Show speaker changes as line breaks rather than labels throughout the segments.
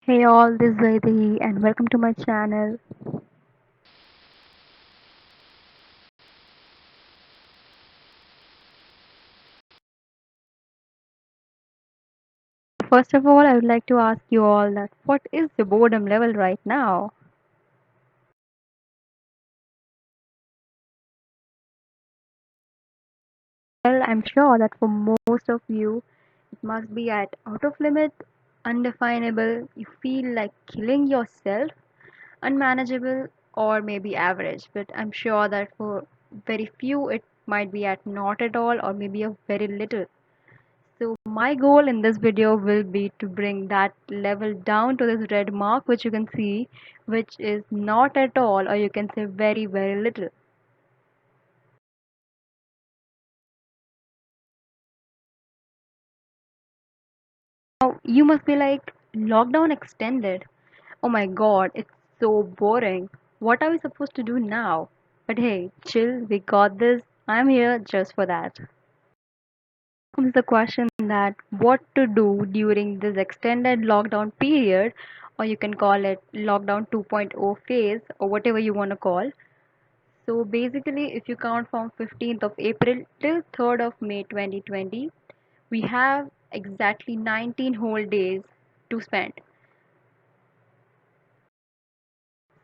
Hey all, this is Zaidi and welcome to my channel. First of all, I would like to ask you all that what is the boredom level right now? Well, I'm sure that for most of you, it must be at out of limit, undefinable, you feel like killing yourself, unmanageable, or maybe average. But I'm sure that for very few, it might be at not at all or maybe a very little. So my goal in this video will be to bring that level down to this red mark which you can see, which is not at all or you can say very very little. Now you must be like, lockdown extended. Oh my god, it's so boring. What are we supposed to do now? But hey, chill, we got this. I'm here just for that. Comes the question that what to do during this extended lockdown period, or you can call it lockdown 2.0 phase, or whatever you want to call. So basically, if you count from 15th of April till 3rd of May 2020, we have exactly 19 whole days to spend.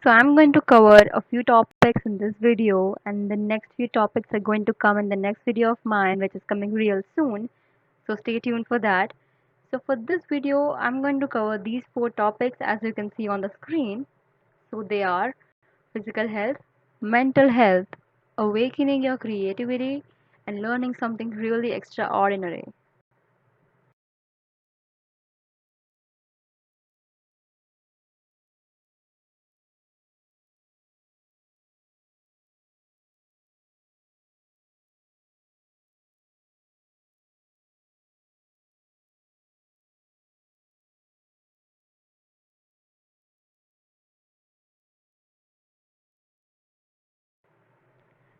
So I'm going to cover a few topics in this video, and the next few topics are going to come in the next video of mine, which is coming real soon. So stay tuned for that. So for this video, I'm going to cover these four topics as you can see on the screen. So they are physical health, mental health, awakening your creativity, and learning something really extraordinary.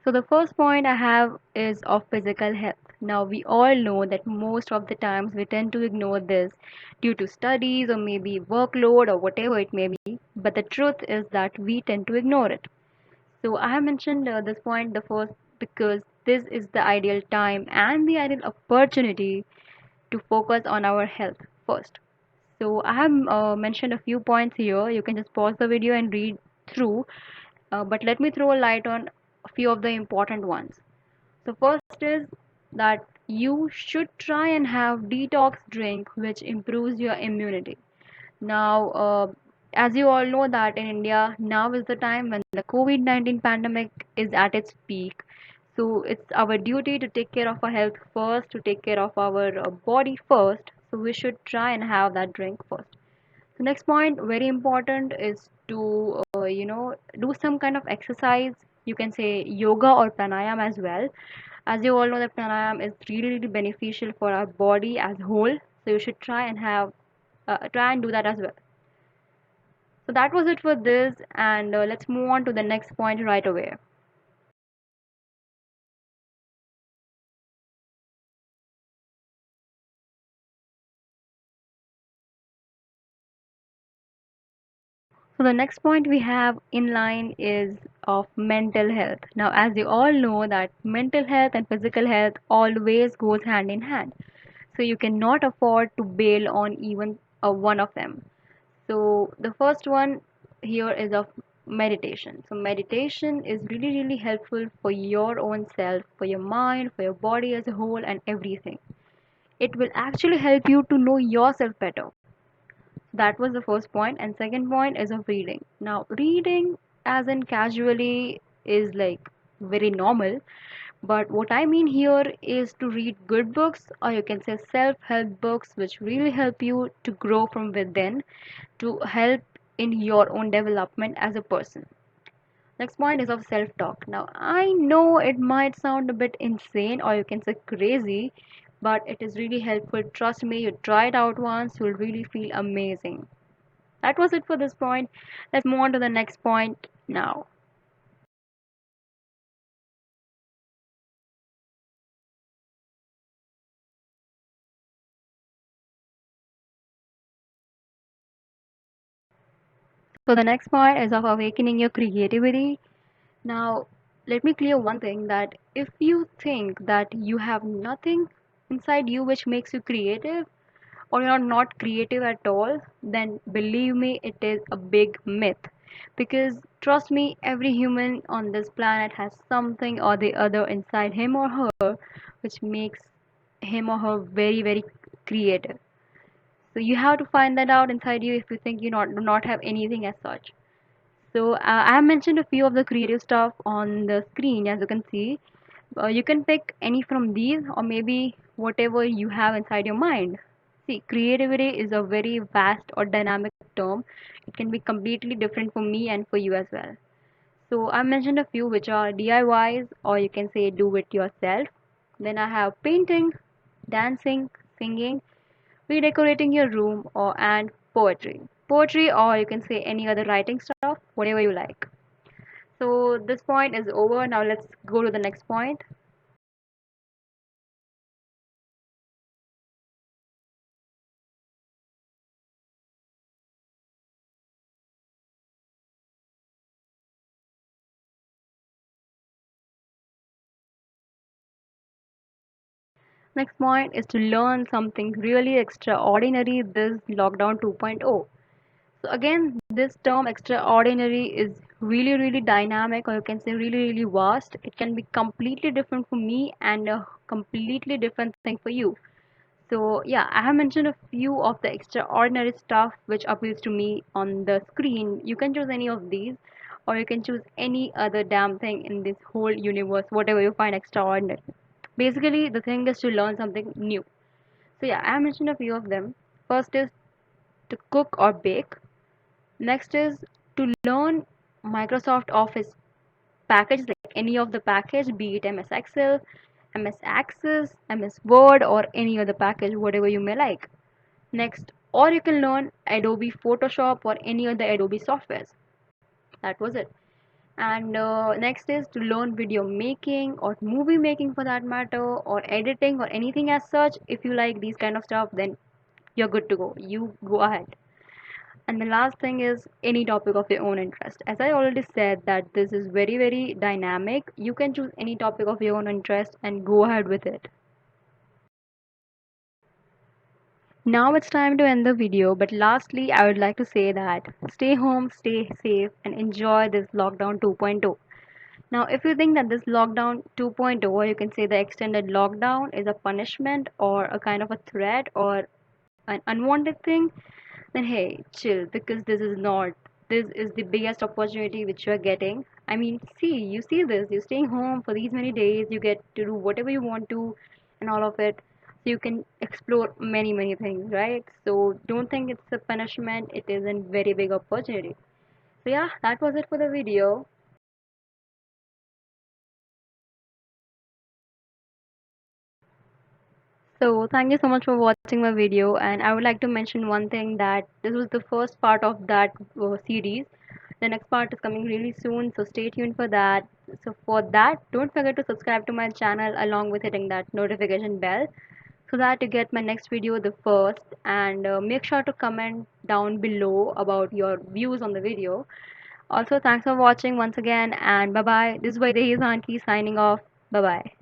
So the first point I have is of physical health. Now we all know that most of the times we tend to ignore this due to studies or maybe workload or whatever it may be. But the truth is that we tend to ignore it. So I have mentioned this point the first because this is the ideal time and the ideal opportunity to focus on our health first. So I have mentioned a few points here. You can just pause the video and read through, but let me throw a light on a few of the important ones. So first is that you should try and have detox drink which improves your immunity. Now, as you all know that in India, now is the time when the COVID-19 pandemic is at its peak. So it's our duty to take care of our health first, to take care of our body first. So we should try and have that drink first. The next point, very important, is to do some kind of exercise. You can say yoga or pranayam as well. As you all know, that pranayam is really, really beneficial for our body as whole. So you should try and do that as well. So that was it for this, and let's move on to the next point right away. So the next point we have in line is of mental health. Now, as you all know that mental health and physical health always goes hand in hand. So you cannot afford to bail on even one of them. So the first one here is of meditation. So meditation is really really helpful for your own self, for your mind, for your body as a whole and everything. It will actually help you to know yourself better. That was the first point, and second point is of reading. Now reading as in casually is like very normal, but what I mean here is to read good books, or you can say self-help books which really help you to grow from within, to help in your own development as a person. Next point is of self talk. Now, I know it might sound a bit insane or you can say crazy, but it is really helpful. Trust me, you try it out once, you'll really feel amazing. That was it for this point. Let's move on to the next point now. So the next point is of awakening your creativity. Now, let me clear one thing, that if you think that you have nothing inside you which makes you creative, or you're not creative at all, then believe me, it is a big myth. Because trust me, every human on this planet has something or the other inside him or her which makes him or her very, very creative. So you have to find that out inside you if you think you do not have anything as such. So I have mentioned a few of the creative stuff on the screen, as you can see. You can pick any from these, or maybe whatever you have inside your mind. See, creativity is a very vast or dynamic term. It can be completely different for me and for you as well. So I mentioned a few which are DIYs, or you can say do it yourself. Then I have painting, dancing, singing, redecorating your room, or and poetry. Poetry, or you can say any other writing stuff, whatever you like. So this point is over. Now let's go to the next point. Next point is to learn something really extraordinary this lockdown 2.0. So again, this term extraordinary is really, really dynamic, or you can say really, really vast. It can be completely different for me and a completely different thing for you. So yeah, I have mentioned a few of the extraordinary stuff which appeals to me on the screen. You can choose any of these, or you can choose any other damn thing in this whole universe, whatever you find extraordinary. Basically, the thing is to learn something new. So yeah, I have mentioned a few of them. First is to cook or bake. Next is to learn Microsoft Office package, like any of the package, be it MS Excel, MS Access, MS Word, or any other package, whatever you may like. Next, or you can learn Adobe Photoshop or any other Adobe softwares. That was it. And next is to learn video making or movie making for that matter, or editing or anything as such. If you like these kind of stuff, then you're good to go. You go ahead. And the last thing is any topic of your own interest. As I already said, that this is very, very dynamic. You can choose any topic of your own interest and go ahead with it. Now it's time to end the video, but lastly, I would like to say that stay home, stay safe, and enjoy this lockdown 2.0. Now, if you think that this lockdown 2.0, or you can say the extended lockdown, is a punishment or a kind of a threat or an unwanted thing, then hey, chill, because this is not. This is the biggest opportunity which you are getting. I mean, see, you see this, you're staying home for these many days, you get to do whatever you want to, and all of it. So you can explore many, many things, right? So don't think it's a punishment, it is a very big opportunity. So yeah, that was it for the video. So thank you so much for watching my video, and I would like to mention one thing, that this was the first part of that series. The next part is coming really soon, so stay tuned for that. So for that, don't forget to subscribe to my channel along with hitting that notification bell so that you get my next video the first, and make sure to comment down below about your views on the video. Also, thanks for watching once again, and bye bye. This is Vaidehi Zanki signing off. Bye bye.